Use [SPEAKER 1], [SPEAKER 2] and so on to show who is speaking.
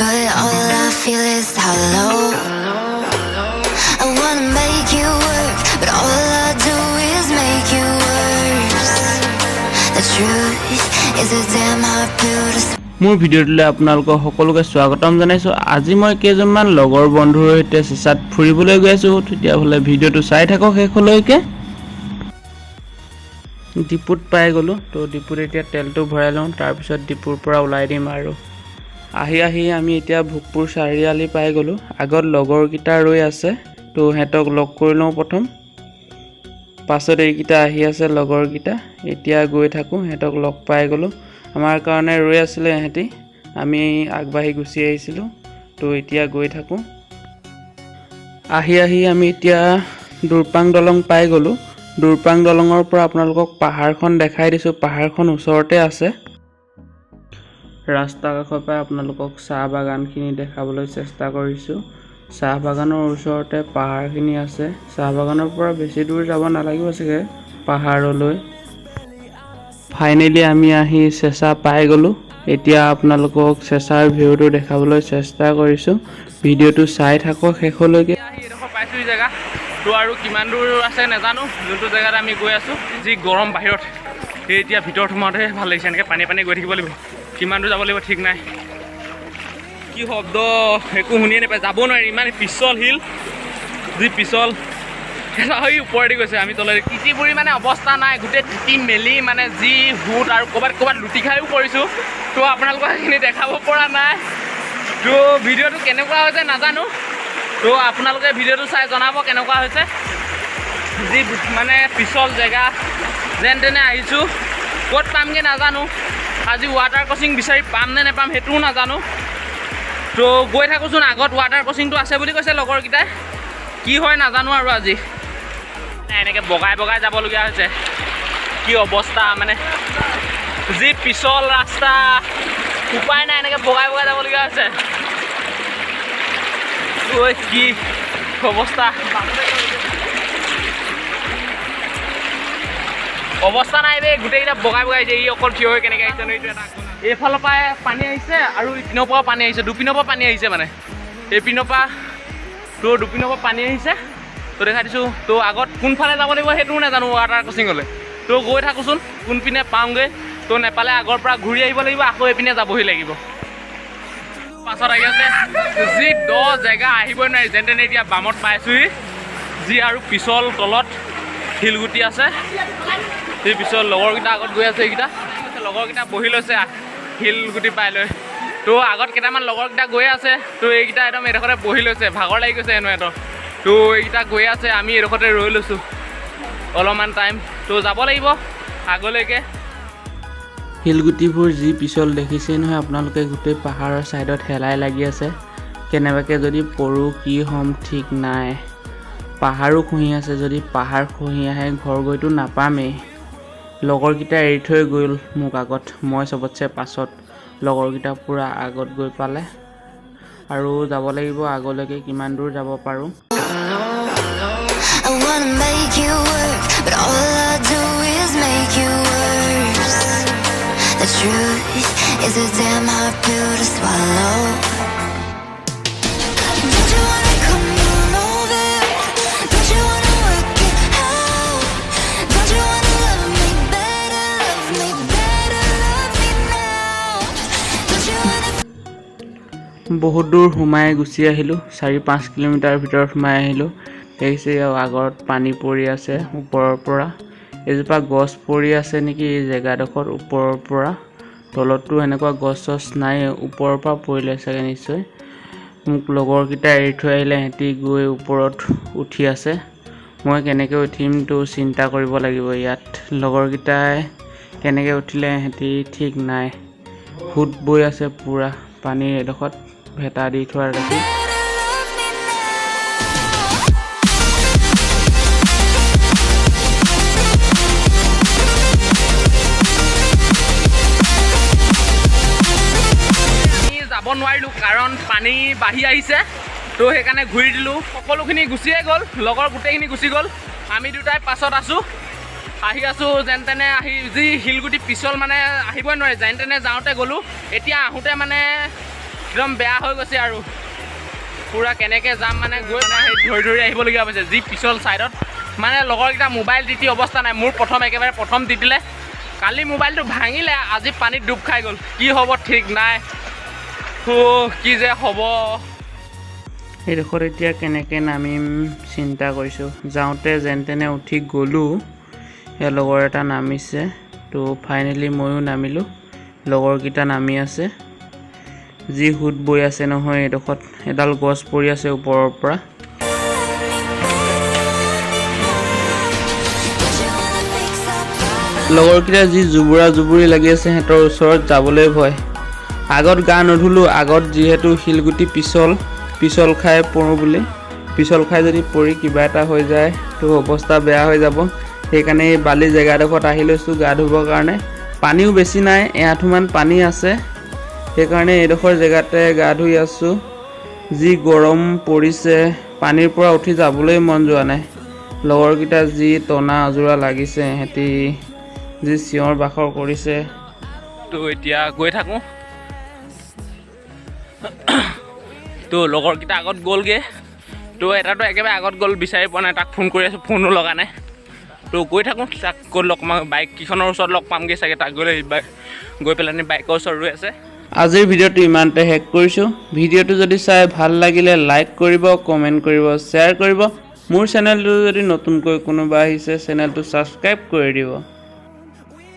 [SPEAKER 1] but all I feel is hollow. I wanna make you work, but all I do is make you worse. The truth is a damn hard pill to swallow.
[SPEAKER 2] মোৰ ভিডিঅ'টোলৈ আপোনালোকক সকলোকে স্বাগতম জনাইছোঁ। আজি মই কেইজনমান লগৰ বন্ধুৰ সৈতে চেঁচাত ফুৰিবলৈ গৈ আছোঁ। তেতিয়াহ'লে ভিডিঅ'টো চাই থাকক শেষলৈকে। ডিপুত পাই গ'লোঁ, তো ডিপুত এতিয়া তেলটো ভৰাই লওঁ, তাৰপিছত ডিপুৰ পৰা ওলাই দিম। আৰু আহি আমি এতিয়া ভোগপুৰ চাৰিআলি পাই গ'লোঁ। আগত লগৰকেইটা ৰৈ আছে, তো সিহঁতক লগ কৰি লওঁ প্ৰথম। পাছত এইকেইটা আহি আছে লগৰকেইটা, এতিয়া গৈ থাকোঁ। সিহঁতক লগ পাই গ'লোঁ, আমাৰ কাৰণে ৰৈ আছিলে সিহঁতি, আমি আগবাঢ়ি গুচি আহিছিলোঁ। তো এতিয়া গৈ থাকোঁ। আহি আমি এতিয়া দুৰপাং দলং পাই গ'লোঁ। দুৰপাং দলঙৰ পৰা আপোনালোকক পাহাৰখন দেখাই দিছোঁ। পাহাৰখন ওচৰতে আছে। ৰাস্তা কাষৰ পৰা আপোনালোকক চাহ বাগানখিনি দেখাবলৈ চেষ্টা কৰিছোঁ। চাহ বাগানৰ ওচৰতে পাহাৰখিনি আছে। চাহ বাগানৰ পৰা বেছি দূৰ যাব নালাগিব চাগে পাহাৰলৈ। ফাইনেলি আমি আহি চেঁচা পাই গ'লোঁ। এতিয়া আপোনালোকক চেঁচাৰ ভিউটো দেখাবলৈ চেষ্টা কৰিছোঁ। ভিডিঅ'টো চাই থাকক শেষলৈকে।
[SPEAKER 3] এইডোখৰ পাইছোঁ এই জেগা, তো আৰু কিমান দূৰ আছে নাজানো। যোনটো জেগাত আমি গৈ আছোঁ, যি গৰম বাহিৰত, সেই এতিয়া ভিতৰত সোমাওঁতে ভাল লাগিছে। এনেকৈ পানী গৈ থাকিব লাগিব, কিমান দূৰ যাব লাগিব ঠিক নাই। কি শব্দ, একো শুনিয়ে নাপায়, যাব নোৱাৰি, ইমান পিছল শিল, যি পিছল। সেই ওপৰেদি গৈছে, আমি তলে তিতি বুৰি মানে অৱস্থা নাই, গোটেই তিতি মেলি মানে যি সুত, আৰু ক'ৰবাত লুটি খায়ো পৰিছোঁ। তো আপোনালোকক সেইখিনি দেখাব পৰা নাই। তো ভিডিঅ'টো কেনেকুৱা হৈছে নাজানো, তো আপোনালোকে ভিডিঅ'টো চাই জনাব কেনেকুৱা হৈছে। যি মানে পিছল জেগা, যেন তেনে আহিছোঁ, ক'ত পামগৈ নাজানো। আজি ৱাটাৰ ক্ৰচিং বিচাৰি পাম নে নেপাম সেইটোও নাজানো। তো গৈ থাকোঁচোন, আগত ৱাটাৰ ক্ৰচিংটো আছে বুলি কৈছে লগৰকেইটাই, কি হয় নাজানো। আৰু আজি এনেকৈ বগাই যাবলগীয়া হৈছে, কি অৱস্থা মানে, যি পিছল ৰাস্তা, উপায় নাই, এনেকৈ বগাই যাবলগীয়া হৈছে। ঐ কি অৱস্থা, নাই দেই, গোটেইকেইটা বগাই আহিছে। ই অকল থিয় হৈ কেনেকৈ আহিছে ন, এইটো এটা এইফালৰ পৰা পানী আহিছে আৰু ইপিনৰ পৰাও পানী আহিছে, দুপিনৰ পৰা পানী আহিছে মানে, এইপিনৰ পৰা তো দুপিনৰ পৰা পানী আহিছে। তো দেখাই দিছোঁ। তো আগত কোনফালে যাব লাগিব সেইটোও নাজানো ৱাটাৰ ক্ৰচিঙলৈ। তো গৈ থাকোঁচোন, কোনপিনে পাওঁগৈ। তো নেপালে আগৰ পৰা ঘূৰি আহিব লাগিব, আকৌ এইপিনে যাবহি লাগিব। পাছত আহি আছে যি দ জেগা, আহিবই নোৱাৰি, যেন তেনে এতিয়া বামত পাইছোঁহি। যি আৰু পিছল, তলত শিলগুটি আছে, সেই পিছল। লগৰকেইটা আগত গৈ আছে, এইকেইটা লগৰকেইটা বহি লৈছে শিলগুটি পাই লৈ। তো আগত কেইটামান লগৰকেইটা গৈ আছে, তো এইকেইটা একদম এডোখৰতে বহি লৈছে, ভাগৰ লাগি গৈছে হেনো সিহঁতৰ। তো এইকেইটা গৈ আছে, আমি এডোখৰতে ৰৈ লৈছোঁ অলপমান টাইম। তো যাব লাগিব আগলৈকে।
[SPEAKER 2] শিলগুটিবোৰ যি পিছল দেখিছে নহয় আপোনালোকে, গোটেই পাহাৰৰ ছাইডত হেলাই লাগি আছে। কেনেবাকৈ যদি পৰোঁ কি হ'ম ঠিক নাই। পাহাৰো খহি আছে, যদি পাহাৰ খহি আহে ঘৰ গৈতো নাপামেই। লগৰকেইটা এৰি থৈ গ'ল মোক আগত, মই চবতছে পাছত, লগৰকেইটা পূৰা আগত গৈ পালে। আৰু যাব লাগিব আগলৈকে, কিমান দূৰ যাব পাৰোঁ।
[SPEAKER 1] I wanna make you work, but all I do is make you worse. The truth is a damn hard pill to swallow. Don't you wanna come on over? Don't you wanna work it out? Don't you wanna love me better, love me better, love me now? Don't you wanna?
[SPEAKER 2] বহুত দূৰ সোমাই গুচি আহিলোঁ, 4-5 kilometre ভিতৰত সোমাই আহিলোঁ। দেখিছে আগত পানী পৰি আছে ওপৰৰ পৰা, এজোপা গছ পৰি আছে নেকি এই জেগাডোখৰ ওপৰৰ পৰা। তলততো এনেকুৱা গছ নাই, ওপৰৰ পৰা পৰিলে চাগে নিশ্চয়। মোক লগৰকেইটা এৰি থৈ আহিলে, সিহঁতি গৈ ওপৰত উঠি আছে। মই কেনেকৈ উঠিম তো চিন্তা কৰিব লাগিব। ইয়াত লগৰকেইটাই কেনেকৈ উঠিলে সিহঁতি ঠিক নাই। সোঁত বৈ আছে পূৰা পানীৰ এডোখৰত, ভেটা দি থোৱা দেখি।
[SPEAKER 3] যাব নোৱাৰিলোঁ কাৰণ পানী বাঢ়ি আহিছে। তো সেইকাৰণে ঘূৰি দিলোঁ, সকলোখিনি গুচিয়ে গ'ল, লগৰ গোটেইখিনি গুচি গ'ল। আমি দুটাই পাছত আছোঁ, আহি আছোঁ যেন তেনে। আহি যি শিলগুটি পিছল মানে আহিবই নোৱাৰে, যেন তেনে যাওঁতে গ'লোঁ। এতিয়া আহোঁতে মানে একদম বেয়া হৈ গৈছে আৰু পুৰা কেনেকৈ যাম মানে গৈ ধৰি ধৰি আহিবলগীয়া হৈছে যি পিছল ছাইডত মানে লগৰকেইটা মোবাইল তিতি অৱস্থা নাই মোৰ একেবাৰে প্ৰথম তিতিলে কালি মোবাইলটো ভাঙিলে আজি পানীত ডুব খাই গ'ল কি হ'ব ঠিক নাই কি যে হ'ব
[SPEAKER 2] এইডোখৰত এতিয়া কেনেকৈ নামিম চিন্তা কৰিছোঁ যাওঁতে যেন তেনে উঠি গ'লোঁ সেই লগৰ এটা নামিছে তো ফাইনেলি ময়ো নামিলোঁ লগৰকেইটা নামি আছে যি সোঁত বৈ আছে নহয় এইডোখৰত এডাল গছ পৰি আছে ওপৰৰ পৰা লগৰকেইটা যি জুবুৰা জুবুৰি লাগি আছে সিহঁতৰ ওচৰত যাবলৈ ভয় আগত গা নুধুলোঁ আগত যিহেতু শিলগুটি পিছল খাই পৰোঁ বুলি পিছল খাই যদি পৰি কিবা এটা হৈ যায় তো অৱস্থা বেয়া হৈ যাব সেইকাৰণে এই বালি জেগাডোখৰত আহি লৈছোঁ গা ধুবৰ কাৰণে পানীও বেছি নাই এআঁঠুমান পানী আছে সেইকাৰণে এইডোখৰ জেগাতে গা ধুই আছোঁ যি গৰম পৰিছে পানীৰ পৰা উঠি যাবলৈ মন যোৱা নাই লগৰকেইটা যি টনা আজোৰা লাগিছে সিহঁতি যি চিঞৰ বাখৰ কৰিছে
[SPEAKER 3] তো এতিয়া গৈ থাকোঁ তো লগৰকেইটা আগত গ'লগৈ তো এটাতো একেবাৰে আগত গ'ল বিচাৰি পোৱা নাই তাক ফোন কৰি আছোঁ ফোনো লগা নাই তো গৈ থাকোঁ তাক ক'ত লগ পাম বাইককেইখনৰ ওচৰত লগ পামগৈ চাগে তাক গৈ পেলাই বাইকৰ ওচৰত ৰৈ আছে
[SPEAKER 2] আজিৰ ভিডিঅ'টো ইমানতে শেষ কৰিছোঁ ভিডিঅ'টো যদি চাই ভাল লাগিলে লাইক কৰিব কমেণ্ট কৰিব শ্বেয়াৰ কৰিব মোৰ চেনেলটো যদি নতুনকৈ কোনোবা আহিছে চেনেলটো ছাবস্ক্ৰাইব কৰি দিব